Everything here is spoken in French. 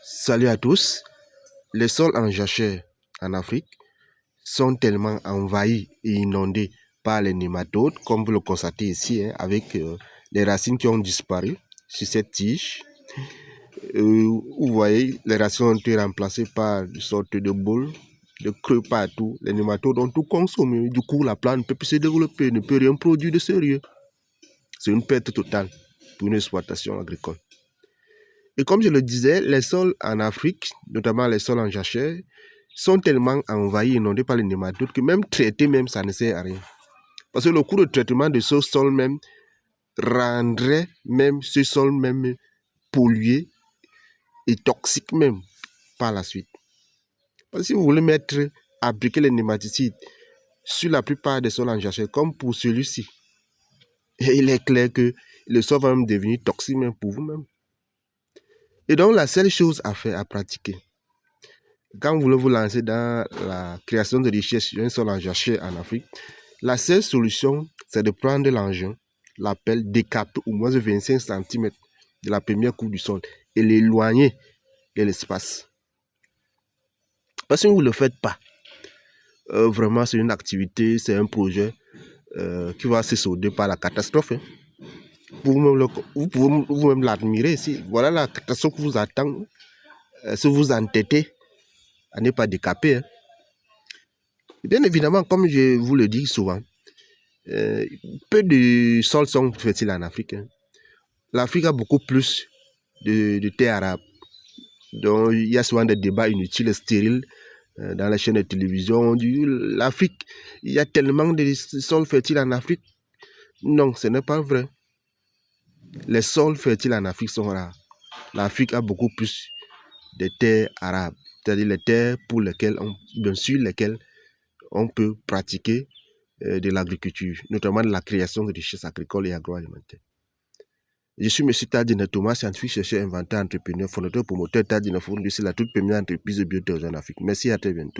Salut à tous. Les sols en jachère en Afrique sont tellement envahis et inondés par les nématodes, comme vous le constatez ici, avec les racines qui ont disparu sur cette tige. Vous voyez, les racines ont été remplacées par une sorte de boules, de creux partout. Les nématodes ont tout consommé. Du coup, la plante ne peut plus se développer, ne peut rien produire de sérieux. C'est une perte totale pour une exploitation agricole. Et comme je le disais, les sols en Afrique, notamment les sols en jachère, sont tellement envahis, inondés par les nématodes que même traiter, ça ne sert à rien. Parce que le coût de traitement de ce sol même rendrait même ce sol même pollué et toxique même par la suite. Parce que si vous voulez appliquer les nématicides sur la plupart des sols en jachère, comme pour celui-ci, il est clair que le sol va même devenir toxique même pour vous-même. Et donc, la seule chose à faire, à pratiquer, quand vous voulez vous lancer dans la création de richesses sur un sol en jachère en Afrique, la seule solution, c'est de prendre l'engin, la pelle, décaper au moins de 25 cm de la première couche du sol et l'éloigner de l'espace. Parce que si vous ne le faites pas, vraiment c'est une activité, c'est un projet qui va se solder par la catastrophe. Vous pouvez vous-même l'admirer ici. Voilà la catastrophe qui vous attend si vous entêtez à ne pas décaper. Bien évidemment, comme je vous le dis souvent, peu de sols sont fertiles en Afrique. L'Afrique a beaucoup plus de terres arables. Donc, il y a souvent des débats inutiles, stériles, dans les chaînes de télévision. L'Afrique, il y a tellement de sols fertiles en Afrique. Non, ce n'est pas vrai. Les sols fertiles en Afrique sont rares. L'Afrique a beaucoup plus de terres arables, c'est-à-dire les terres pour lesquelles on peut pratiquer de l'agriculture, notamment de la création de richesses agricoles et agroalimentaires. Je suis M. Tadine Thomas, scientifique, chercheur, inventeur, entrepreneur, fondateur, promoteur Tadine Forum, c'est la toute première entreprise de biotechnologie en Afrique. Merci, à très bientôt.